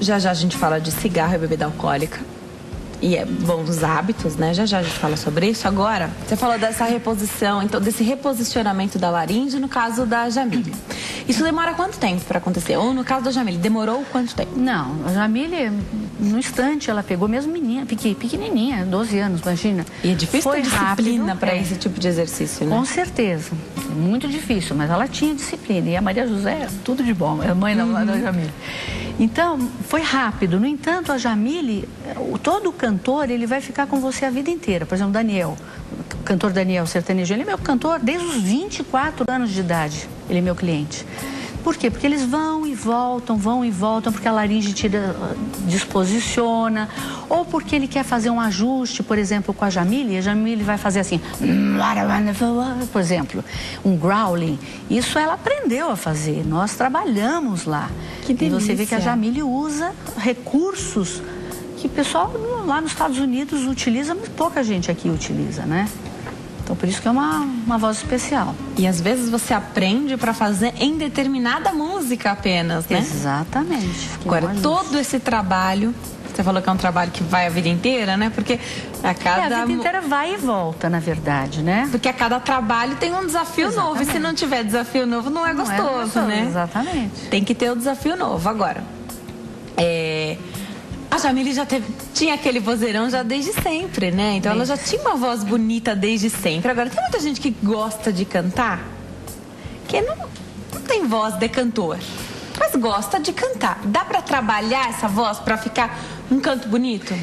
Já já a gente fala de cigarro e bebida alcoólica. E bons hábitos, né? Já já a gente fala sobre isso. Agora, você falou dessa reposição, então desse reposicionamento da laringe no caso da Jamile. Isso demora quanto tempo para acontecer? Ou no caso da Jamile, demorou quanto tempo? Não, a Jamile, no instante, ela pegou mesmo menina, pequenininha, 12 anos, imagina. E é difícil ter disciplina para esse tipo de exercício, né? Com certeza. É muito difícil, mas ela tinha disciplina. E a Maria José, tudo de bom, é a mãe da Jamile. Então, foi rápido. No entanto, a Jamile, todo cantor, ele vai ficar com você a vida inteira. Por exemplo, Daniel, o cantor Daniel Sertanejo, ele é meu cantor desde os 24 anos de idade. Ele é meu cliente. Por quê? Porque eles vão e voltam, porque a laringe disposiciona, ou porque ele quer fazer um ajuste, por exemplo, com a Jamile vai fazer assim, por exemplo, um growling. Isso ela aprendeu a fazer, nós trabalhamos lá. Que delícia. E você vê que a Jamile usa recursos que o pessoal lá nos Estados Unidos utiliza, mas pouca gente aqui utiliza, né? Então, por isso que é uma voz especial. E às vezes você aprende para fazer em determinada música apenas, né? Exatamente. Agora, todo esse trabalho, você falou que é um trabalho que vai a vida inteira, né? Porque a cada... a vida inteira vai e volta, na verdade, né? Porque a cada trabalho tem um desafio novo. E se não tiver desafio novo, não é gostoso, né? Exatamente. Tem que ter o desafio novo. Agora, a Jamile já tinha aquele vozeirão já desde sempre, né? Então ela já tinha uma voz bonita desde sempre. Agora, tem muita gente que gosta de cantar, que não tem voz de cantor, mas gosta de cantar. Dá pra trabalhar essa voz pra ficar um canto bonito?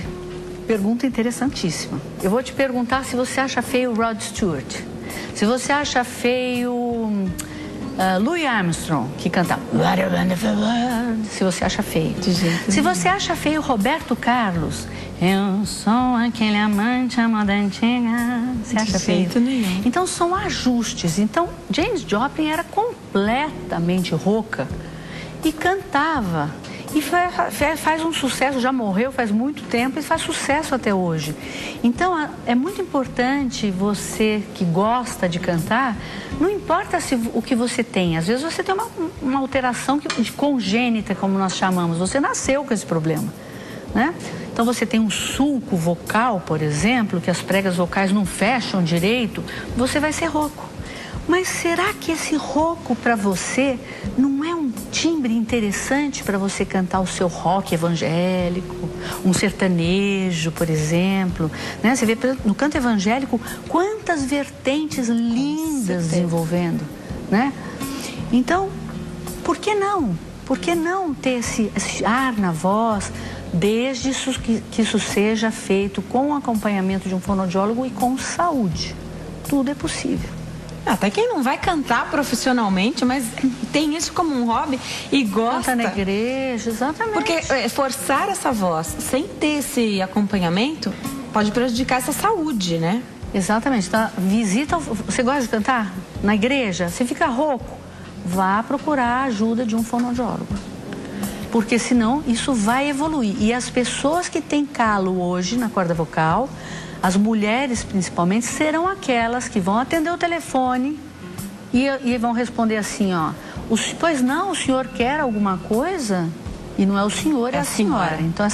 Pergunta interessantíssima. Eu vou te perguntar se você acha feio Rod Stewart. Se você acha feio... Louis Armstrong, que canta What a Wonderful World, se você acha feio. Se você acha feio Roberto Carlos, eu sou aquele amante, a moda antiga, você acha feio? Nenhum. Então são ajustes. Então Janis Joplin era completamente rouca e cantava. E faz um sucesso, já morreu faz muito tempo e faz sucesso até hoje. Então, é muito importante você que gosta de cantar, não importa o que você tem. Às vezes você tem uma alteração congênita, como nós chamamos. Você nasceu com esse problema, né? Então, você tem um sulco vocal, por exemplo, que as pregas vocais não fecham direito, você vai ser rouco. Mas será que esse rouco para você não é um timbre interessante para você cantar o seu rock evangélico, um sertanejo, por exemplo, né? Você vê no canto evangélico quantas vertentes lindas desenvolvendo, né? Então, por que não? Por que não ter esse ar na voz, desde que isso seja feito com o acompanhamento de um fonoaudiólogo e com saúde? Tudo é possível. Até quem não vai cantar profissionalmente, mas tem isso como um hobby e gosta. Canta na igreja, exatamente. Porque forçar essa voz sem ter esse acompanhamento pode prejudicar essa saúde, né? Exatamente. Então, você gosta de cantar na igreja? Você fica rouco? Vá procurar a ajuda de um fonoaudiólogo. Porque senão isso vai evoluir. E as pessoas que têm calo hoje na corda vocal, as mulheres principalmente, serão aquelas que vão atender o telefone e vão responder assim, ó, pois não, o senhor quer alguma coisa? E não é o senhor, é a senhora. Então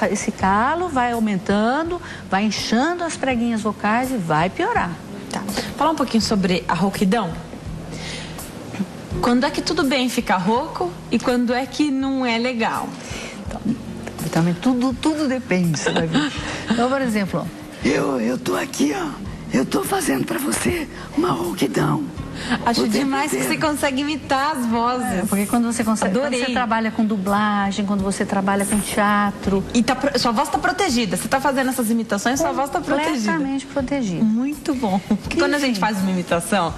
esse calo vai aumentando, vai inchando as preguinhas vocais e vai piorar. Tá. Falar um pouquinho sobre a rouquidão. Quando é que tudo bem ficar rouco e quando é que não é legal? Então, também tudo depende, sabe? Então, por exemplo, Eu tô aqui, ó. Eu tô fazendo pra você uma rouquidão. Acho demais que você consegue imitar as vozes. Porque quando você consegue, quando você trabalha com dublagem, quando você trabalha com teatro... E sua voz tá protegida. Você tá fazendo essas imitações, sua voz tá protegida. Completamente protegida. Muito bom. Porque quando a gente faz uma imitação,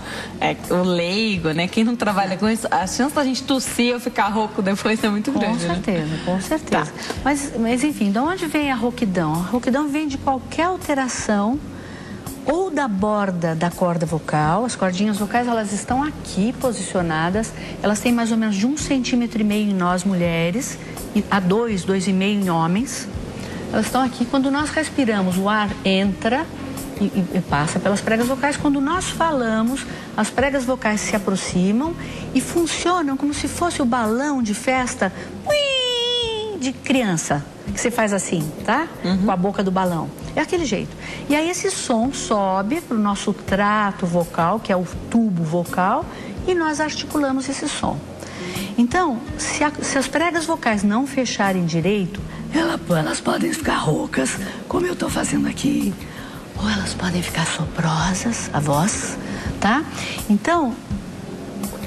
o leigo, né? Quem não trabalha com isso, a chance da gente tossir ou ficar rouco depois é muito grande. Com certeza. Tá. Mas enfim, de onde vem a rouquidão? A rouquidão vem de qualquer alteração ou da borda da corda vocal. As cordinhas vocais, elas estão aqui posicionadas, elas têm mais ou menos de 1,5 centímetro em nós mulheres, e a 2,5 em homens. Elas estão aqui. Quando nós respiramos, o ar entra e passa pelas pregas vocais. Quando nós falamos, as pregas vocais se aproximam e funcionam como se fosse o balão de festa de criança, que você faz assim, tá? Com a boca do balão. É aquele jeito. E aí esse som sobe para o nosso trato vocal, que é o tubo vocal, e nós articulamos esse som. Então, se as pregas vocais não fecharem direito, Elas podem ficar roucas, como eu tô fazendo aqui. ou elas podem ficar soprosas, a voz, tá? Então,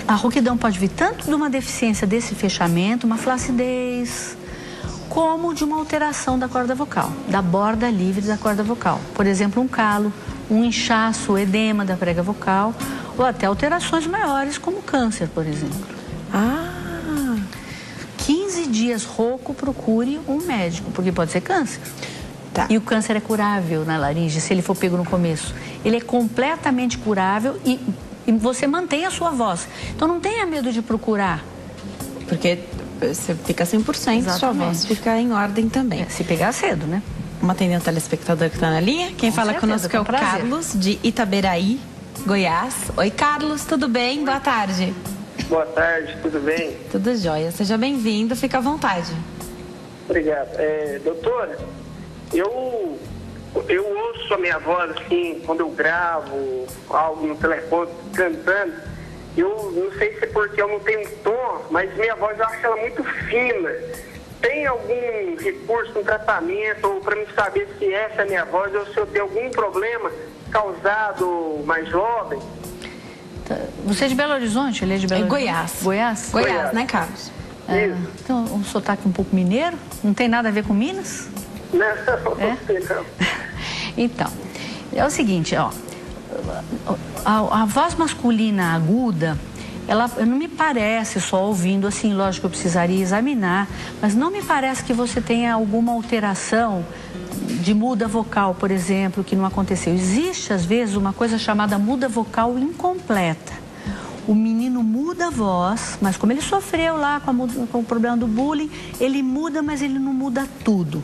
a rouquidão pode vir tanto de uma deficiência desse fechamento, uma flacidez, como de uma alteração da corda vocal, da borda livre da corda vocal. Por exemplo, um calo, um inchaço, edema da prega vocal, ou até alterações maiores, como câncer, por exemplo. 15 dias rouco, procure um médico, porque pode ser câncer. Tá. E o câncer é curável na laringe, se ele for pego no começo. Ele é completamente curável e você mantém a sua voz. Então não tenha medo de procurar. Porque você fica 100%, sua Exatamente. voz fica em ordem também. Se pegar cedo, né? Vamos atender um telespectador que está na linha. Quem Com fala certeza, conosco é o com prazer. Carlos, de Itaberaí, Goiás. Oi, Carlos, tudo bem? Boa tarde. Boa tarde, tudo bem? Tudo jóia. Seja bem-vindo, fica à vontade. Obrigado. Doutora, eu ouço a minha voz assim, quando eu gravo algo no telefone, cantando. Eu não sei se é porque eu não tenho tom, mas minha voz eu acho ela muito fina. Tem algum recurso, um tratamento, ou para me saber se essa é a minha voz ou se eu tenho algum problema causado mais jovem? Você é de Belo Horizonte? Ele é de Belo Horizonte? Goiás. Goiás? Goiás, né, Carlos? Isso. Então, um sotaque um pouco mineiro? Não tem nada a ver com Minas? Não, É? não. Então, é o seguinte, ó. A voz masculina aguda, ela não me parece, só ouvindo assim, lógico que eu precisaria examinar, mas não me parece que você tenha alguma alteração de muda vocal, por exemplo, que não aconteceu. Existe, às vezes, uma coisa chamada muda vocal incompleta. O menino muda a voz, mas como ele sofreu lá com o problema do bullying, ele muda, mas ele não muda tudo.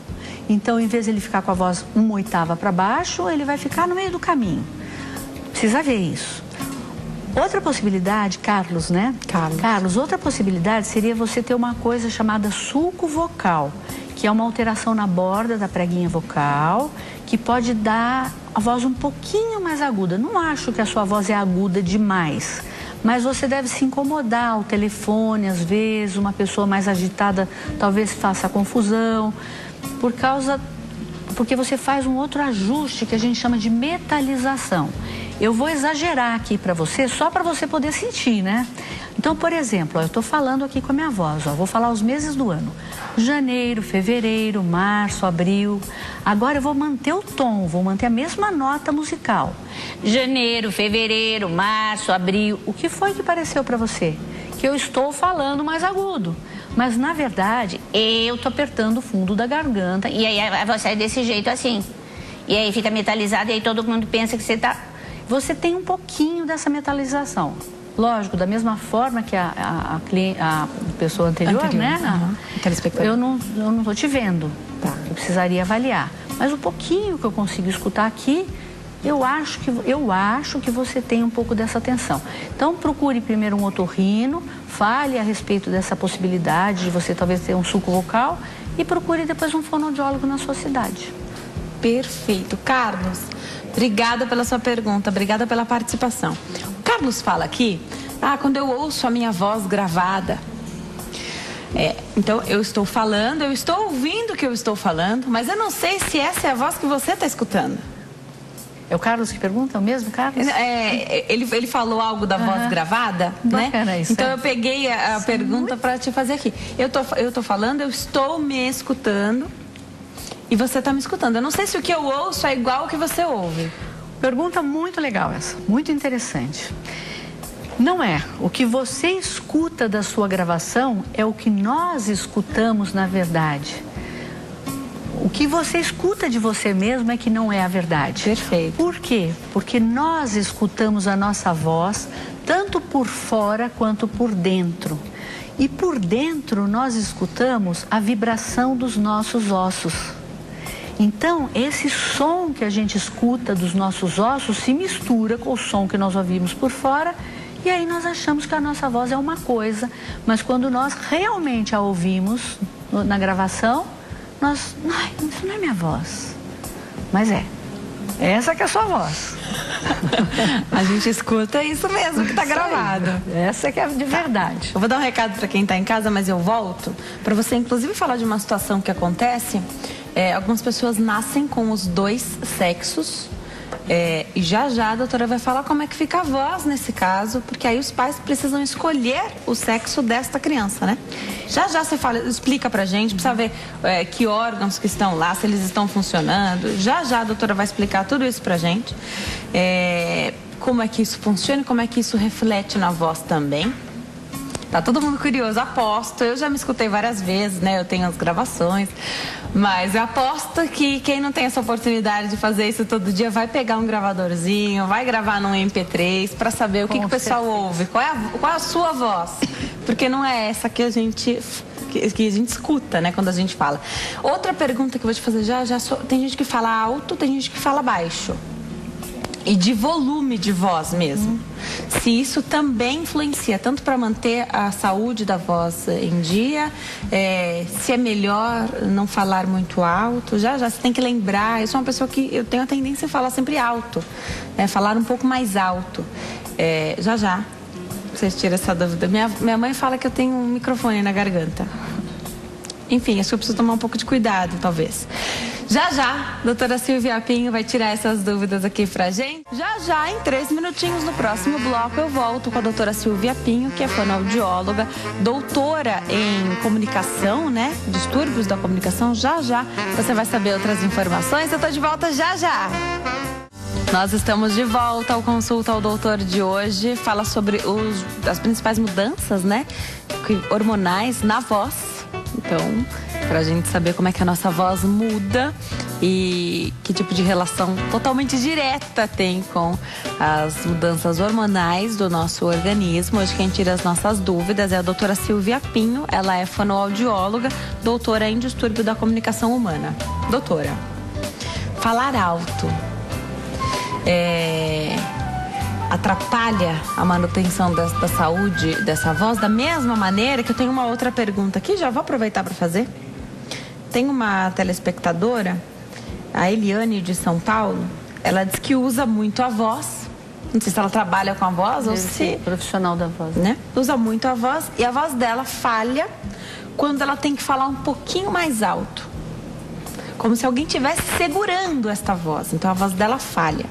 Então, em vez de ele ficar com a voz uma oitava para baixo, ele vai ficar no meio do caminho. Precisa ver isso. Outra possibilidade, Carlos, né? Carlos, outra possibilidade seria você ter uma coisa chamada sulco vocal, que é uma alteração na borda da preguinha vocal, que pode dar a voz um pouquinho mais aguda. Não acho que a sua voz é aguda demais, mas você deve se incomodar ao telefone, às vezes, uma pessoa mais agitada talvez faça confusão, porque você faz um outro ajuste que a gente chama de metalização. Eu vou exagerar aqui para você, só para você poder sentir, né? Então, por exemplo, eu estou falando aqui com a minha voz, vou falar os meses do ano. Janeiro, fevereiro, março, abril. Agora eu vou manter o tom, vou manter a mesma nota musical. Janeiro, fevereiro, março, abril. O que foi que pareceu para você? Que eu estou falando mais agudo. Mas, na verdade, eu estou apertando o fundo da garganta. E aí a voz sai desse jeito assim. E aí fica metalizada e aí todo mundo pensa que você tá... Você tem um pouquinho dessa metalização. Lógico, da mesma forma que a pessoa anterior, né? Eu não estou te vendo. Tá. Eu precisaria avaliar. Mas o pouquinho que eu consigo escutar aqui, eu acho que você tem um pouco dessa tensão. Então, procure primeiro um otorrino, fale a respeito dessa possibilidade de você talvez ter um sulco vocal e procure depois um fonoaudiólogo na sua cidade. Perfeito. Carlos, obrigada pela sua pergunta, obrigada pela participação. O Carlos fala aqui, quando eu ouço a minha voz gravada, então eu estou falando, eu estou ouvindo o que eu estou falando, mas eu não sei se essa é a voz que você está escutando. É o Carlos que pergunta? É o mesmo Carlos? Ele falou algo da voz gravada, Bacana, né? isso, então é. eu peguei a pergunta para te fazer aqui. Eu tô falando, eu estou me escutando e você está me escutando. Eu não sei se o que eu ouço é igual ao que você ouve. Pergunta muito legal essa, muito interessante. Não é. O que você escuta da sua gravação é o que nós escutamos na verdade. O que você escuta de você mesmo é que não é a verdade. Perfeito. Por quê? Porque nós escutamos a nossa voz tanto por fora quanto por dentro. E por dentro nós escutamos a vibração dos nossos ossos. Então, esse som que a gente escuta dos nossos ossos se mistura com o som que nós ouvimos por fora E aí nós achamos que a nossa voz é uma coisa, mas quando nós realmente a ouvimos na gravação, nós, isso não é minha voz. Mas essa que é a sua voz. A gente escuta isso mesmo que tá gravado. Essa que é de verdade. Eu vou dar um recado para quem tá em casa, mas eu volto para você inclusive falar de uma situação que acontece. Algumas pessoas nascem com os dois sexos. E já a doutora vai falar como é que fica a voz nesse caso, porque aí os pais precisam escolher o sexo desta criança, né? Já você explica pra gente, precisa ver que órgãos que estão lá, se eles estão funcionando. Já a doutora vai explicar tudo isso pra gente. Como é que isso funciona e como é que isso reflete na voz também. Tá todo mundo curioso, aposto. Eu já me escutei várias vezes, né? Eu tenho as gravações. Mas eu aposto que quem não tem essa oportunidade de fazer isso todo dia vai pegar um gravadorzinho, vai gravar num MP3 para saber o que o pessoal ouve. Qual é a sua voz? Porque não é essa que a gente escuta, né? Quando a gente fala. Outra pergunta que eu vou te fazer tem gente que fala alto, tem gente que fala baixo. E de volume de voz mesmo. Se isso também influencia tanto para manter a saúde da voz em dia, se é melhor não falar muito alto. Já você tem que lembrar, eu sou uma pessoa que eu tenho a tendência a falar sempre alto, falar um pouco mais alto. Já vocês tiram essa dúvida. Minha mãe fala que eu tenho um microfone na garganta. Enfim, acho que eu preciso tomar um pouco de cuidado, talvez. Já, doutora Silvia Pinho vai tirar essas dúvidas aqui pra gente. Já, em 3 minutinhos no próximo bloco, eu volto com a doutora Silvia Pinho, que é fonoaudióloga, doutora em comunicação, né? Distúrbios da comunicação. Já, você vai saber outras informações. Eu tô de volta já. Nós estamos de volta ao Consulta ao Doutor de hoje. Fala sobre as principais mudanças, né? Hormonais na voz. Então, pra gente saber como é que a nossa voz muda e que tipo de relação totalmente direta tem com as mudanças hormonais do nosso organismo. Hoje quem tira as nossas dúvidas é a doutora Silvia Pinho. Ela é fonoaudióloga, doutora em distúrbio da comunicação humana. Doutora, falar alto atrapalha a manutenção da saúde dessa voz? Da mesma maneira que eu tenho uma outra pergunta aqui, já vou aproveitar para fazer. Tem uma telespectadora, a Eliane de São Paulo, ela diz que usa muito a voz. Não sei se ela trabalha com a voz ou se... Profissional da voz. Né? Usa muito a voz e a voz dela falha quando ela tem que falar um pouquinho mais alto. Como se alguém estivesse segurando esta voz. Então a voz dela falha.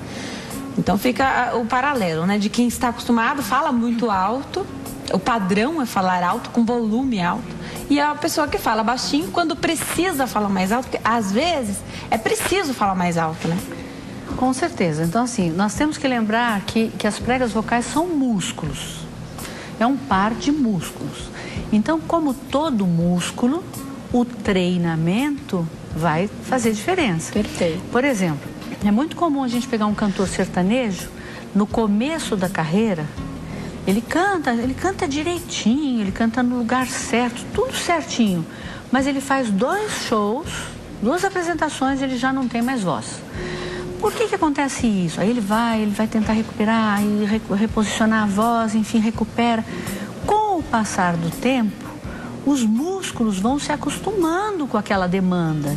Então fica o paralelo, né? De quem está acostumado, fala muito alto. O padrão é falar alto, com volume alto. E a pessoa que fala baixinho, quando precisa falar mais alto, porque às vezes é preciso falar mais alto, né? Com certeza. Então, assim, nós temos que lembrar que as pregas vocais são músculos. É um par de músculos. Então, como todo músculo, o treinamento vai fazer diferença. Perfeito. Por exemplo, é muito comum a gente pegar um cantor sertanejo, no começo da carreira, ele canta direitinho, ele canta no lugar certo, tudo certinho. Mas ele faz 2 shows, 2 apresentações, ele já não tem mais voz. Por que acontece isso? Aí ele vai tentar recuperar, e reposicionar a voz, enfim, recupera. Com o passar do tempo, os músculos vão se acostumando com aquela demanda.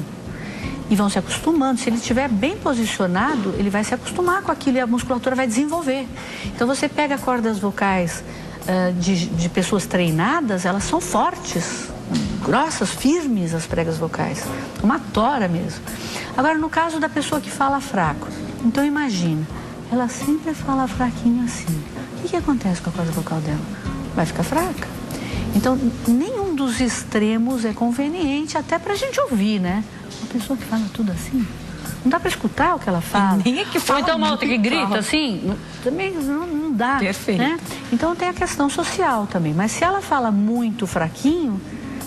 E vão se acostumando. Se ele estiver bem posicionado, ele vai se acostumar com aquilo e a musculatura vai desenvolver. Então você pega cordas vocais de pessoas treinadas, elas são fortes, grossas, firmes as pregas vocais. Uma tora mesmo. Agora, no caso da pessoa que fala fraco, então imagina, ela sempre fala fraquinho assim. O que acontece com a corda vocal dela? Vai ficar fraca. Então, nenhum dos extremos é conveniente até pra gente ouvir, né? Uma pessoa que fala tudo assim, não dá para escutar o que ela fala. Nem é que fala. Ou então uma outra que grita assim, também não dá. Perfeito. Né? Então tem a questão social também. Mas se ela fala muito fraquinho,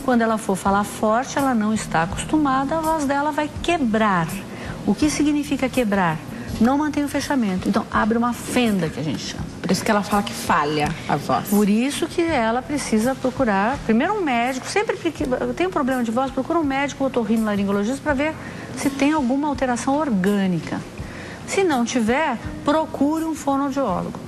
quando ela for falar forte, ela não está acostumada, a voz dela vai quebrar. O que significa quebrar? Não mantém o fechamento. Então abre uma fenda, que a gente chama. Por isso que ela fala que falha a voz. Por isso que ela precisa procurar, primeiro um médico, sempre que tem um problema de voz, procura um médico otorrinolaringologista para ver se tem alguma alteração orgânica. Se não tiver, procure um fonoaudiólogo.